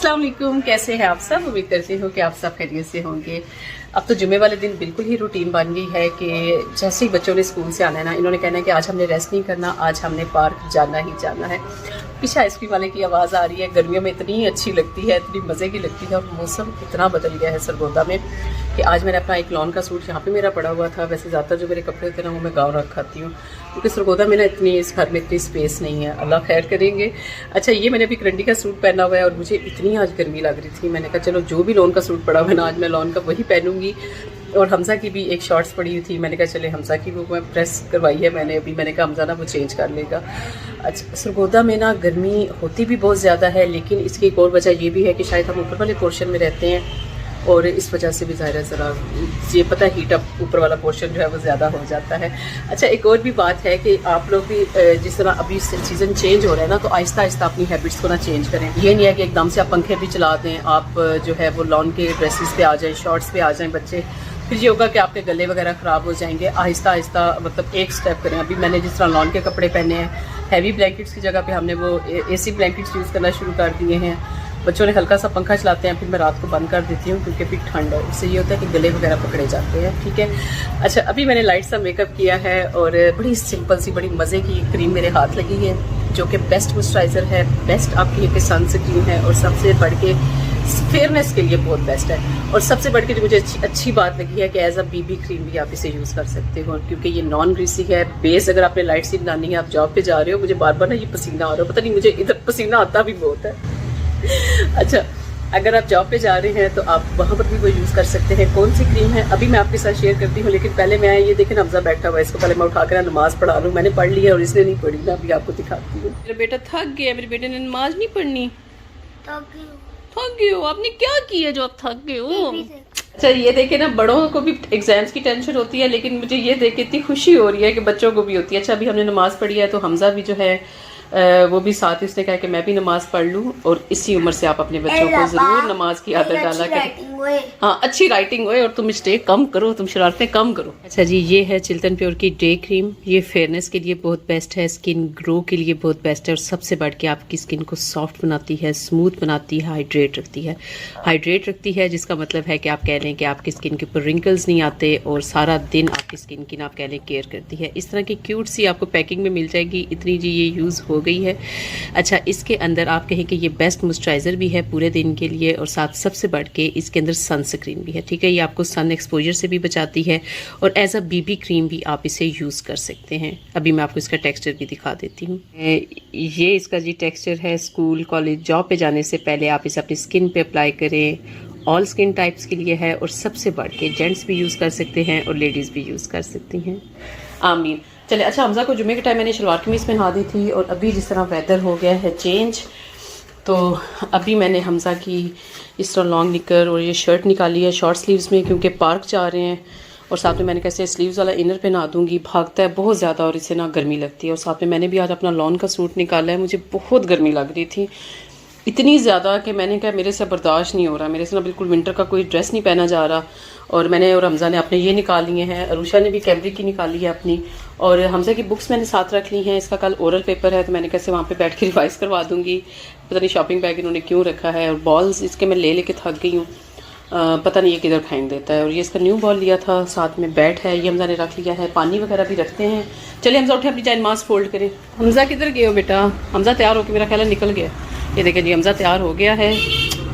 अस्सलाम वालेकुम, कैसे हैं आप सब। उम्मीद करती हूँ कि आप सब खैरियत से होंगे। अब तो जुमे वाले दिन बिल्कुल ही रूटीन बन गई है कि जैसे ही बच्चों ने स्कूल से आना है ना, इन्होंने कहना है कि आज हमने रेस्ट नहीं करना, आज हमने पार्क जाना ही जाना है। पीछे आइसक्रीम वाले की आवाज़ आ रही है। गर्मियों में इतनी अच्छी लगती है, इतनी मज़े की लगती है और मौसम इतना बदल गया है सरगोदा में कि आज मैंने अपना एक लॉन का सूट यहाँ पे मेरा पड़ा हुआ था। वैसे ज़्यादातर जो मेरे कपड़े होते हैं ना वो मैं गाँव रख खाती हूँ, क्योंकि सरगोदा में ना इतनी इस घर में इतनी स्पेस नहीं है। अल्लाह खैर करेंगे। अच्छा, ये मैंने अभी करंडी का सूट पहना हुआ है और मुझे इतनी आज गर्मी लग रही थी, मैंने कहा चलो जो भी लॉन का सूट पड़ा हुआ है ना, आज मैं लॉन का वही पहनूंगी। और हमज़ा की भी एक शॉर्ट्स पड़ी हुई थी, मैंने कहा चले हमज़ा की वो मैं प्रेस करवाई है मैंने अभी, मैंने कहा हमज़ा ना वो चेंज कर लेगा। अच्छा, सरगोदा में ना गर्मी होती भी बहुत ज़्यादा है, लेकिन इसकी एक और वजह ये भी है कि शायद हम ऊपर वाले पोर्शन में रहते हैं और इस वजह से भी ज़ाहिर है ज़रा ये पता है हीट अप ऊपर वाला पोर्शन जो है वो ज़्यादा हो जाता है। अच्छा, एक और भी बात है कि आप लोग भी जिस तरह अभी सीज़न चेंज हो रहा है ना, तो आहिस्ता आहिस्ता अपनी हैबिट्स को ना चेंज करें। ये नहीं है कि एकदम से आप पंखे भी चला दें, आप जो है वो लॉन के ड्रेसेस पे आ जाएं, शॉर्ट्स पे आ जाएं बच्चे, फिर ये होगा कि आपके गले वगैरह ख़राब हो जाएंगे। आहिस्ता आहिस्ता मतलब एक स्टेप करें। अभी मैंने जिस तरह लॉन के कपड़े पहने हैं, हैवी ब्लैंकेट्स की जगह पे हमने वो एसी ब्लैंकेट्स यूज़ करना शुरू कर दिए हैं। बच्चों ने हल्का सा पंखा चलाते हैं, फिर मैं रात को बंद कर देती हूँ क्योंकि फिर ठंड है, इससे ये होता है कि गले वगैरह पकड़े जाते हैं। ठीक है। अच्छा, अभी मैंने लाइट सा मेकअप किया है और बड़ी सिंपल सी बड़ी मज़े की क्रीम मेरे हाथ लगी है, जो कि बेस्ट मॉइस्चराइज़र है, बेस्ट आपकी ये सनस्क्रीन है और सबसे बढ़ के फेयरनेस के लिए बहुत बेस्ट है। और सबसे बढ़ के जो मुझे अच्छी बात लगी है कि एज अ बीबी क्रीम भी आप इसे यूज़ कर सकते हो, क्योंकि ये नॉन ग्रीसी है। बेस अगर आपने लाइट सी बनानी है, आप जॉब पे जा रहे हो, मुझे बार बार ना ये पसीना आ रहा है, पता नहीं मुझे इधर पसीना आता भी बहुत है। अच्छा, अगर आप जॉब पे जा रहे हैं तो आप वहाँ पर भी वो यूज़ कर सकते हैं। कौन सी क्रीम है अभी मैं आपके साथ शेयर करती हूँ, लेकिन पहले मैं ये देखें हमज़ा बैठा हुआ है, इसको पहले मैं उठा कर नमाज़ पढ़ा लूँ। मैंने पढ़ ली है और इसने नहीं पढ़ी ना, अभी आपको दिखाती हूँ। मेरा बेटा थक गया, मेरे बेटे ने नमाज नहीं पढ़नी। थक गए हो? आपने क्या किया जो आप थक गए हो? अच्छा, ये देखे ना, बड़ों को भी एग्जाम्स की टेंशन होती है, लेकिन मुझे ये देख के इतनी खुशी हो रही है कि बच्चों को भी होती है। अच्छा, अभी हमने नमाज पढ़ी है तो हमज़ा भी जो है वो भी साथ ही उसने कहा कि मैं भी नमाज पढ़ लूँ, और इसी उम्र से आप अपने बच्चों को ज़रूर नमाज की आदत डाला करें। हाँ, अच्छी राइटिंग होए और तुम मिस्टेक कम करो, तुम शरारतें कम करो। अच्छा जी, ये है चिल्टन प्योर की डे क्रीम। ये फेयरनेस के लिए बहुत बेस्ट है, स्किन ग्लो के लिए बहुत बेस्ट है और सबसे बढ़ के आपकी स्किन को सॉफ्ट बनाती है, स्मूथ बनाती है, हाइड्रेट रखती है। हाइड्रेट रखती है जिसका मतलब है कि आप कह लें कि आपकी स्किन के ऊपर रिंकल्स नहीं आते और सारा दिन आपकी स्किन की ना आप कह लें केयर करती है। इस तरह की क्यूट सी आपको पैकिंग में मिल जाएगी, इतनी जी ये यूज़ हो गई है। अच्छा, इसके अंदर आप कहें कि ये बेस्ट मॉइस्चराइज़र भी है पूरे दिन के लिए और साथ सबसे बढ़ के इसके अंदर सनस्क्रीन भी है। ठीक है, ये आपको सन एक्सपोजर से भी बचाती है और एज अ बीबी क्रीम भी आप इसे यूज़ कर सकते हैं। अभी मैं आपको इसका टेक्सचर भी दिखा देती हूँ। ये इसका जी टेक्सचर है। स्कूल, कॉलेज, जॉब पे जाने से पहले आप इसे अपनी स्किन पे अप्लाई करें। ऑल स्किन टाइप्स के लिए है और सबसे बढ़ के जेंट्स भी यूज़ कर सकते हैं और लेडीज़ भी यूज़ कर सकती हैं। आमीन। चले, अच्छा, हमज़ा को जुमे के टाइम मैंने शलवार कमीज़ पहना दी थी और अभी जिस तरह वेदर हो गया है चेंज, तो अभी मैंने हमज़ा की इस तरह लॉन्ग निकर और ये शर्ट निकाली है शॉर्ट स्लीव्स में, क्योंकि पार्क जा रहे हैं। और साथ में मैंने कैसे स्लीव्स वाला इनर पहना दूंगी, भागता है बहुत ज़्यादा और इससे ना गर्मी लगती है। और साथ में मैंने भी आज अपना लॉन का सूट निकाला है, मुझे बहुत गर्मी लग रही थी, इतनी ज़्यादा कि मैंने कहा मेरे से बर्दाश्त नहीं हो रहा, मेरे से ना बिल्कुल विंटर का कोई ड्रेस नहीं पहना जा रहा। और मैंने और हमज़ा ने अपने ये निकाल लिए हैं, अरुषा ने भी कैमरिक की निकाली है अपनी, और हमज़ा की बुक्स मैंने साथ रख ली हैं। इसका कल ओरल पेपर है तो मैंने कैसे वहाँ पे बैठ के रिवाइज़ करवा दूँगी। पता नहीं शॉपिंग बैग इन्होंने क्यों रखा है, और बॉल्स इसके मैं ले लेके थक गई हूँ, पता नहीं ये किधर फेंक देता है। और ये इसका न्यू बॉल लिया था, साथ में बैट है, ये हमज़ा ने रख लिया है। पानी वगैरह भी रखते हैं। चलिए हमज़ा उठे, अपनी जान मास्क फोल्ड करें। हमज़ा किधर गए हो बेटा? हमज़ा तैयार होकर मेरा ख्याल है निकल गया। ये देखिए जी, हमज़ा तैयार हो गया है।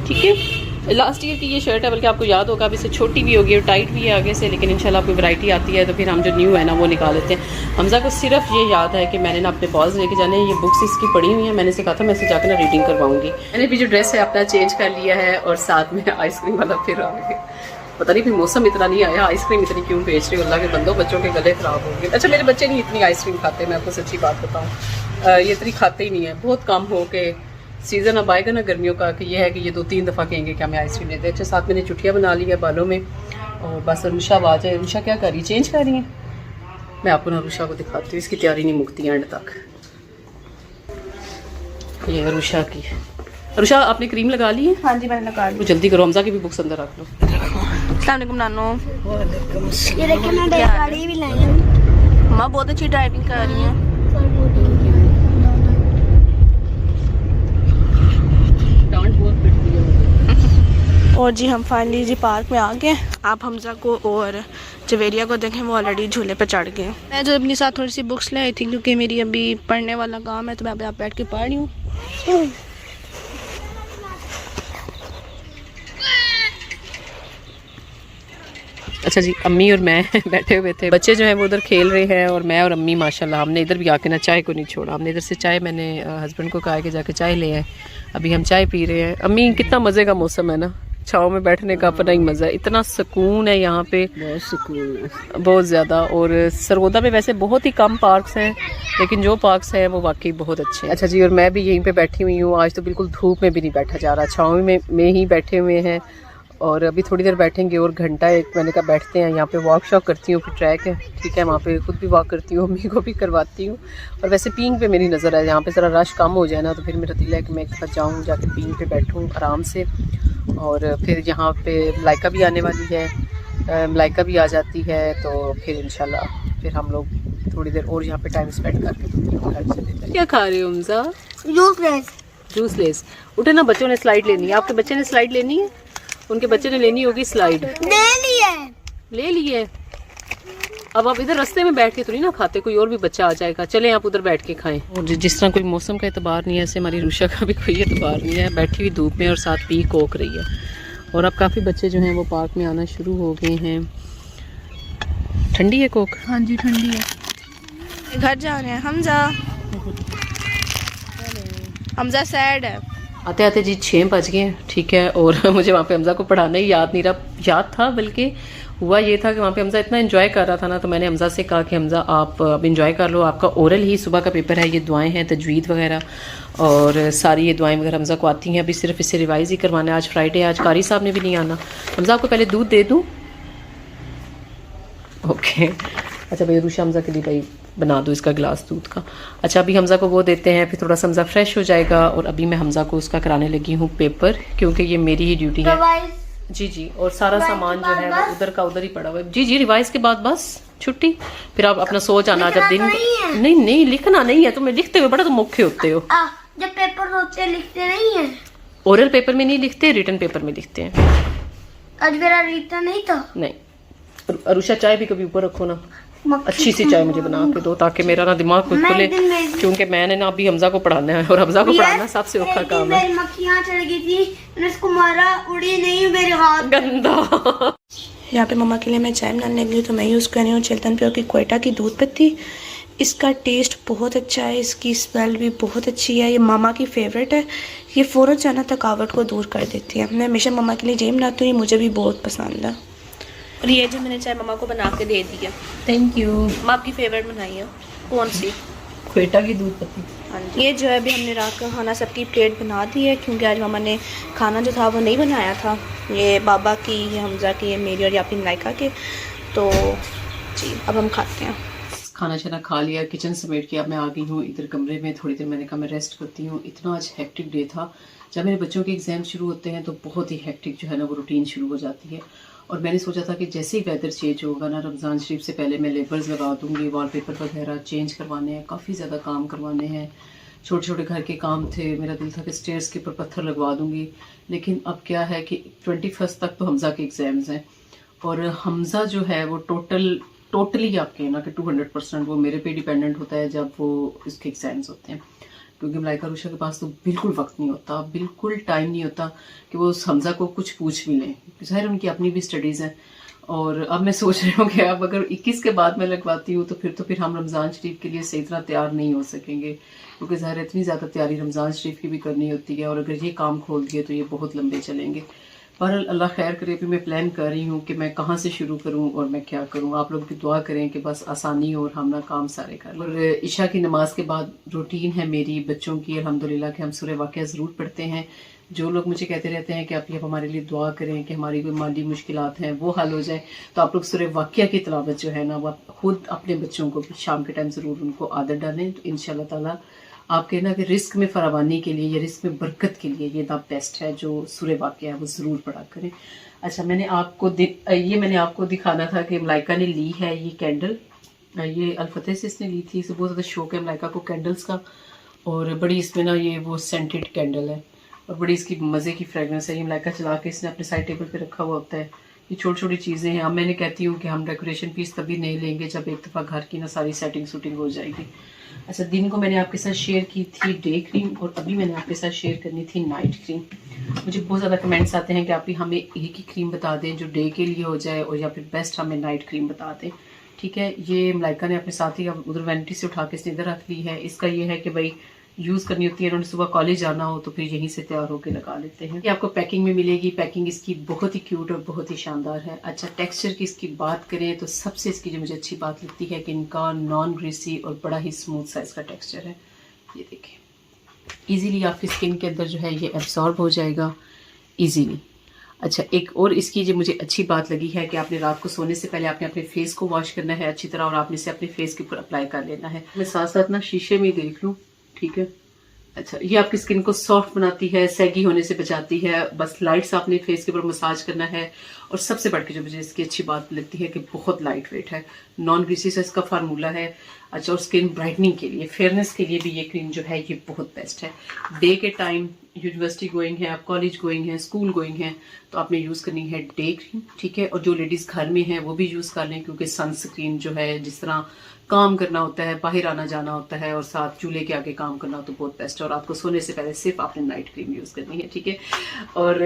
ठीक है, लास्ट ईयर की ये शर्ट है, बल्कि आपको याद होगा अब इससे छोटी भी होगी और टाइट भी है आगे से, लेकिन इंशाल्लाह कोई वैरायटी आती है तो फिर हम जो न्यू है ना वो निकाल लेते हैं। हमज़ा को सिर्फ ये याद है कि मैंने ना अपने बॉल्स लेके जाने हैं, ये बुक्स इसकी पड़ी हुई हैं, मैंने इसे कहा था मैं इसे जाकर ना रीडिंग करवाऊंगी। मैंने भी जो ड्रेस है अपना चेंज कर लिया है और साथ में आइसक्रीम वाला फिर आ गया। पता नहीं फिर मौसम इतना नहीं आया, आइसक्रीम इतनी क्यों बेच रही हो, अल्लाह के बंदो, बच्चों के गले ख़राब हो गए। अच्छा, मेरे बच्चे नहीं इतनी आइसक्रीम खाते, मैं आपको सच्ची बात बताऊँ, ये इतनी खाते ही नहीं है, बहुत कम हो के। सीज़न अब आएगा ना गर्मियों का कि ये है कि ये 2-3 दफ़ा कहेंगे कि हमें आइसक्रीम दे दे। अच्छा, साथ मैंने चुटिया बना ली है बालों में और बस रुशा आवाज़ है। रुशा क्या कर रही है? चेंज कर रही है। मैं आपको ना रुशा को दिखाती हूँ, इसकी तैयारी नहीं मुकती एंड तक। ये रुशा की। रुशा, आपने क्रीम लगा ली है? हाँ जी, मैंने लगा ली। तो जल्दी करो, हमज़ा की भी बुक्स अंदर रख लो। अस्सलाम वालेकुम नानो। ये देखिए मैं गाड़ी भी लाई हूँ। माँ बहुत अच्छी ड्राइविंग कर रही हैं। डांट बहुत पिटती है। और जी हम फाइनली जी पार्क में आ गए। आप हमजा को और जवेरिया को देखें, वो ऑलरेडी झूले पे चढ़ गए। मैं जो अपने साथ थोड़ी सी बुक्स ले आई थी क्योंकि मेरी अभी पढ़ने वाला काम है, तो मैं अभी आप बैठ के पढ़ रही हूँ। अच्छा जी, अम्मी और मैं बैठे हुए थे, बच्चे जो हैं वो उधर खेल रहे हैं और मैं और अम्मी माशाल्लाह हमने इधर भी आके ना चाय को नहीं छोड़ा। हमने इधर से चाय, मैंने हस्बैंड को कहा कि जाके चाय ले आए, अभी हम चाय पी रहे हैं। अम्मी कितना मज़े का मौसम है ना, छाँव में बैठने का अपना ही मज़ा है, इतना सुकून है यहाँ पे, बहुत सुकून है, बहुत ज़्यादा। और सरगोदा में वैसे बहुत ही कम पार्क्स हैं, लेकिन जो पार्क्स हैं वो वाकई बहुत अच्छे हैं। अच्छा जी, और मैं भी यहीं पे बैठी हुई हूँ, आज तो बिल्कुल धूप में भी नहीं बैठा जा रहा, छाँव में ही बैठे हुए हैं। और अभी थोड़ी देर बैठेंगे और घंटा एक मैंने कहा बैठते हैं यहाँ पे, वॉक शॉक करती हूँ, फिर ट्रैक है ठीक है, वहाँ पे खुद भी वॉक करती हूँ, अम्मी को भी करवाती हूँ। और वैसे पींग पे मेरी नज़र है, यहाँ पे ज़रा रश कम हो जाए ना तो फिर मेरा दिल है कि मैं एक दफ़ा जाऊँ, जाके पींग पे बैठूँ आराम से। और फिर यहाँ पे मलाइका भी आने वाली है, मलाइका भी आ जाती है, तो फिर इंशाल्लाह फिर हम लोग थोड़ी देर और यहाँ पे टाइम स्पेंड करके घर चले जाएंगे। क्या खा रहे हो हमजा? Juice less. उठे ना, बच्चों ने स्लाइड लेनी है, आपके बच्चे ने स्लाइड लेनी है, उनके बच्चे ने लेनी होगी स्लाइड। ले लिए। अब आप इधर रास्ते में बैठ के तो नहीं ना खाते, कोई और भी बच्चा आ जाएगा, चलें आप उधर बैठ के खाएं। और जिस तरह कोई मौसम का एतबार नहीं है, ऐसे हमारी रुशा का भी कोई एतबार नहीं है, बैठी हुई धूप में और साथ पी कोक रही है। और अब काफ़ी बच्चे जो हैं वो पार्क में आना शुरू हो गए हैं। ठंडी है कोक? हाँ जी ठंडी है। घर जा रहे हैं हमजा सैड है। आते आते जी 6 बज गए ठीक है। और मुझे वहाँ पे हमजा को पढ़ाना ही याद नहीं रहा, याद था, बल्कि हुआ ये था कि वहाँ पे हमजा इतना एंजॉय कर रहा था ना, तो मैंने हमजा से कहा कि हमजा आप अब एंजॉय कर लो, आपका ओरल ही सुबह का पेपर है, ये दुआएं हैं, तजवीद वगैरह और सारी ये दुआएं वगैरह हमजा को आती हैं, अभी सिर्फ इसे रिवाइज ही करवाना है। आज फ्राइडे, आज कारी साहब ने भी नहीं आना। हमजा आपको पहले दूध दे दूँ? ओके अच्छा भाई, रुशा हमजा के लिए भाई बना दो इसका गिलास दूध का। अच्छा अभी हमजा को वो देते हैं, फिर थोड़ा सा हमजा फ्रेश हो जाएगा। और अभी मैं हमजा को उसका कराने लगी हूँ पेपर, क्योंकि ये मेरी ही ड्यूटी है। जी जी, और सारा सामान जो है वो उधर का उधर ही पड़ा हुआ है। जी जी, रिवाइज के बाद बस छुट्टी, फिर आप अपना सो जाना। जब दिन नहीं लिखना नहीं है, तुम्हें लिखते हुए बड़ा तुम मुख्य होते हो। जब पेपर होते लिखते नहीं है, ओरल पेपर में नहीं लिखते, रिटन पेपर में लिखते हैं। आज मेरा रिटन नहीं था। नहीं, अरुषा चाय भी कभी ऊपर रखो ना, अच्छी सी चाय मुझे बना के दो, ताकि मेरा ना दिमाग खुद खुले, क्योंकि मैंने ना अभी हमजा को पढ़ाना है, और हमजा को पढ़ाना सबसे औखा काम है। मक्खियां चढ़ गई थी, मैंने उसको मारा, उड़ी नहीं मेरे हाथ, गंदा। यहाँ पे मम्मा के लिए मैं चाय बनाने लगी हूँ, तो मैं यूज़ कर रही हूँ चिल्तन प्योर की क्वेटा की दूध पत्ती। इसका टेस्ट बहुत अच्छा है, इसकी स्मेल भी बहुत अच्छी है, ये मामा की फेवरेट है, ये फ़ौरन जाना थकावट को दूर कर देती है। मैं हमेशा मम्मा के लिए यही बनाती हूँ, मुझे भी बहुत पसंद है। और ये जो मैंने चाय मम्मा को बना के दे दी है, थैंक यू। माँ आपकी फेवरेट बनाई है कौन सी? क्वेटा की दूध पत्ती। हाँ जी, ये जो है अभी हमने रात का खाना सबकी प्लेट बना दी है, क्योंकि आज मामा ने खाना जो था वो नहीं बनाया था, ये बाबा की, ये हमजा की, ये मेरी और यापिन मलाइका के। तो जी अब हम खाते हैं। खाना शाना खा लिया, किचन समेट के अब मैं आ गई हूँ इधर कमरे में, थोड़ी देर मैंने कहा मैं रेस्ट करती हूँ। इतना आज हेक्टिक डे था, जब मेरे बच्चों के एग्ज़ाम शुरू होते हैं तो बहुत ही हेक्टिक जो है ना वो रूटीन शुरू हो जाती है। और मैंने सोचा था कि जैसे ही वेदर चेंज होगा ना, रमज़ान शरीफ से पहले मैं लेबल्स लगा दूँगी, वॉलपेपर वगैरह चेंज करवाने हैं, काफ़ी ज़्यादा काम करवाने हैं, छोटे छोटे घर के काम थे। मेरा दिल था कि स्टेयर्स के ऊपर पत्थर लगवा दूँगी, लेकिन अब क्या है कि 21 तक तो हमजा के एग्ज़ाम्स हैं, और हमजा जो है वो टोटली आप कहना कि 200% वो मेरे पे डिपेंडेंट होता है जब वो इसके एग्ज़ाम्स होते हैं, क्योंकि मलाइका रुशा के पास तो बिल्कुल वक्त नहीं होता, बिल्कुल टाइम नहीं होता कि वो हमजा को कुछ पूछ भी लें, ज़ाहिर उनकी अपनी भी स्टडीज़ हैं। और अब मैं सोच रही हूँ कि अब अगर 21 के बाद मैं लगवाती हूँ तो फिर हम रमज़ान शरीफ के लिए सही तरह तैयार नहीं हो सकेंगे, क्योंकि ज़ाहिर इतनी ज़्यादा तैयारी रमज़ान शरीफ की भी करनी होती है, और अगर ये काम खोल दिए तो ये बहुत लंबे चलेंगे। पर अल्लाह खैर करे, भी मैं प्लान कर रही हूँ कि मैं कहाँ से शुरू करूँ और मैं क्या करूँ। आप लोग भी दुआ करें कि बस आसानी और हम ना काम सारे कर लें। और इशा की नमाज के बाद रूटीन है मेरी बच्चों की, अल्हम्दुलिल्लाह कि हम सूरह वाक़िया ज़रूर पढ़ते हैं। जो लोग मुझे कहते रहते हैं कि आप ये हमारे लिए दुआ करें कि हमारी कोई माली मुश्किलात हैं वो हल हो जाए, तो आप लोग सूरह वाक़िया की तिलावत जो है ना वो खुद अपने बच्चों को शाम के टाइम ज़रूर उनको आदत डालें, तो इंशाल्लाह ताला आप कहना कि रिस्क में फरावानी के लिए या रिस्क में बरकत के लिए ये द बेस्ट है जो सूरह वाक़िया है वो ज़रूर पढ़ा करें। अच्छा मैंने आपको दिखाना था कि मलाइका ने ली है ये कैंडल, ये अलफतेह से इसने ली थी, इसे बहुत ज़्यादा शौक है मलाइका को कैंडल्स का, और बड़ी इसमें ना ये वो सेंटेड कैंडल है, और बड़ी इसकी मज़े की फ्रेगरेंस है। ये मलाइका चला के इसने अपने साइड टेबल पे रखा हुआ होता है। ये छोटी छोटी चीज़ें हैं। अब मैंने कहती हूँ कि हम डेकोरेशन पीस तभी नहीं लेंगे जब एक दफ़ा घर की ना सारी सेटिंग शूटिंग हो जाएगी। अच्छा, दिन को मैंने आपके साथ शेयर की थी डे क्रीम और अभी मैंने आपके साथ शेयर करनी थी नाइट क्रीम। मुझे बहुत ज़्यादा कमेंट्स आते हैं कि आप ही हमें एक ही क्रीम बता दें जो डे के लिए हो जाए और या फिर बेस्ट हमें नाइट क्रीम बता दें। ठीक है, ये मलाइका ने अपने साथ ही उधर वैनिटी से उठा के इसने इधर रख ली है। इसका ये है कि भाई यूज़ करनी होती है, उन्होंने सुबह कॉलेज जाना हो तो फिर यहीं से तैयार होकर लगा लेते हैं। ये आपको पैकिंग में मिलेगी। पैकिंग इसकी बहुत ही क्यूट और बहुत ही शानदार है। अच्छा, टेक्सचर की इसकी बात करें तो सबसे इसकी जो मुझे अच्छी बात लगती है कि इनका नॉन ग्रीसी और बड़ा ही स्मूथ साइज का टेक्सचर है। ये देखें, ईजीली आपकी स्किन के अंदर जो है ये एब्जॉर्ब हो जाएगा ईजीली। अच्छा, एक और इसकी जो मुझे अच्छी बात लगी है कि आपने रात को सोने से पहले आपने अपने फेस को वॉश करना है अच्छी तरह और आपने इसे अपने फेस के ऊपर अप्लाई कर लेना है। मैं साथ साथ ना शीशे में देख लूँ। ठीक है, अच्छा, ये आपकी स्किन को सॉफ्ट बनाती है, सैगी होने से बचाती है। बस लाइट्स आपने फेस के ऊपर मसाज करना है। और सबसे बढ़ के जो मुझे इसकी अच्छी बात लगती है कि बहुत लाइट वेट है, नॉन ग्रीसी से इसका फार्मूला है। अच्छा, और स्किन ब्राइटनिंग के लिए, फेयरनेस के लिए भी ये क्रीम जो है ये बहुत बेस्ट है। डे के टाइम यूनिवर्सिटी गोइंग है, आप कॉलेज गोइंग है, स्कूल गोइंग है, तो आपने यूज़ करनी है डे क्रीम। ठीक है, और जो लेडीज़ घर में हैं वो भी यूज़ कर लें क्योंकि सनस्क्रीन जो है, जिस तरह काम करना होता है, बाहर आना जाना होता है और साथ चूल्हे के आगे काम करना हो तो बहुत बेस्ट है। और आपको सोने से पहले सिर्फ आपने नाइट क्रीम यूज़ करनी है। ठीक है, और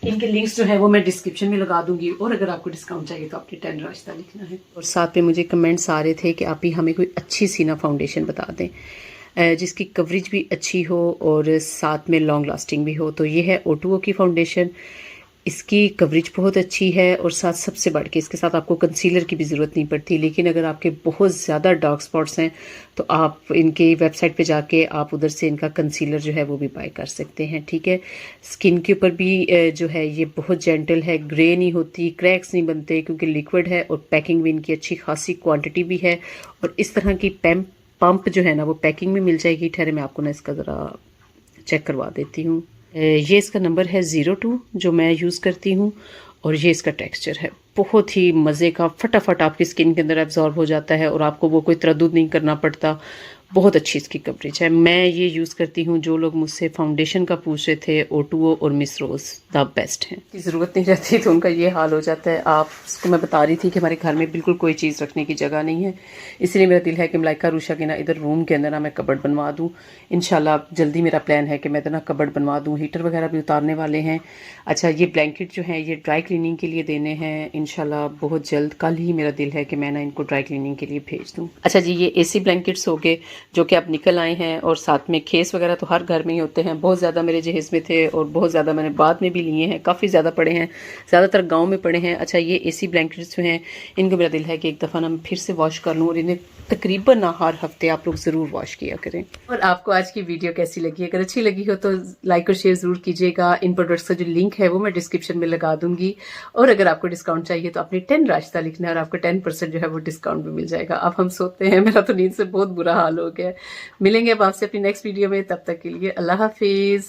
इनके लिंक्स जो है वो मैं डिस्क्रिप्शन में लगा दूंगी और अगर आपको डिस्काउंट चाहिए तो आपने 10 रास्ता लिखना है। और साथ में मुझे कमेंट्स आ रहे थे कि आप ही हमें कोई अच्छी सी ना फाउंडेशन बता दें जिसकी कवरेज भी अच्छी हो और साथ में लॉन्ग लास्टिंग भी हो। तो ये है O2O की फाउंडेशन। इसकी कवरेज बहुत अच्छी है और साथ सबसे बढ़ के इसके साथ आपको कंसीलर की भी ज़रूरत नहीं पड़ती। लेकिन अगर आपके बहुत ज़्यादा डार्क स्पॉट्स हैं तो आप इनके वेबसाइट पे जाके आप उधर से इनका कंसीलर जो है वो भी बाय कर सकते हैं। ठीक है, स्किन के ऊपर भी जो है ये बहुत जेंटल है, ग्रे नहीं होती, क्रैक्स नहीं बनते क्योंकि लिक्विड है और पैकिंग भी इनकी अच्छी खासी क्वान्टिटी भी है। और इस तरह की पंप जो है ना वो पैकिंग में मिल जाएगी। ठहरे मैं आपको ना इसका ज़रा चेक करवा देती हूँ। ये इसका नंबर है 02 जो मैं यूज़ करती हूँ और ये इसका टेक्सचर है बहुत ही मज़े का, फटाफट आपकी स्किन के अंदर एब्जॉर्ब हो जाता है और आपको वो कोई तरद्दुद नहीं करना पड़ता। बहुत अच्छी इसकी कवरेज है। मैं ये यूज़ करती हूँ। जो लोग मुझसे फाउंडेशन का पूछ रहे थे, O2O और मिस रोज़ द बेस्ट हैं। की ज़रूरत नहीं रहती तो उनका ये हाल हो जाता है। आप उसको मैं बता रही थी कि हमारे घर में बिल्कुल कोई चीज़ रखने की जगह नहीं है, इसलिए मेरा दिल है कि मलाइका रूशा के ना इधर रूम के अंदर ना मैं कबर्ड बनवा दूँ। इंशाल्लाह जल्दी मेरा प्लान है कि मैं इधर ना कबर्ड बनवा दूँ। हीटर वगैरह भी उतारने वाले हैं। अच्छा, ये ब्लैंकेट जो है ये ड्राई क्लीनिंग के लिए देने हैं इंशाल्लाह बहुत जल्द। कल ही मेरा दिल है कि मैं ना इनको ड्राई क्लीनिंग के लिए भेज दूँ। अच्छा जी, ये AC ब्लैंकेट्स हो गए जो कि अब निकल आए हैं और साथ में खेस वगैरह तो हर घर में ही होते हैं। बहुत ज़्यादा मेरे जहेज़ में थे और बहुत ज़्यादा मैंने बाद में भी लिए हैं, काफ़ी ज़्यादा पड़े हैं, ज़्यादातर गांव में पड़े हैं। अच्छा, ये AC ब्लैंकेट्स जो हैं इनको मेरा दिल है कि एक दफ़ा ना मैं फिर से वॉश कर लूँ और इन्हें तकरीबन ना हर हफ्ते आप लोग ज़रूर वॉश किया करें। और आपको आज की वीडियो कैसी लगी? अगर अच्छी लगी हो तो लाइक और शेयर ज़रूर कीजिएगा। इन प्रोडक्ट्स का जो लिंक है वो मैं डिस्क्रिप्शन में लगा दूंगी और अगर आपको डिस्काउंट चाहिए तो अपने 10 रास्ता लिखना है और आपको 10% जो है वो डिस्काउंट भी मिल जाएगा। अब हम सोते हैं, मेरा तो नींद से बहुत बुरा हाल हो गया है। मिलेंगे अब आपसे अपनी नेक्स्ट वीडियो में, तब तक के लिए अल्लाह हाफिज़।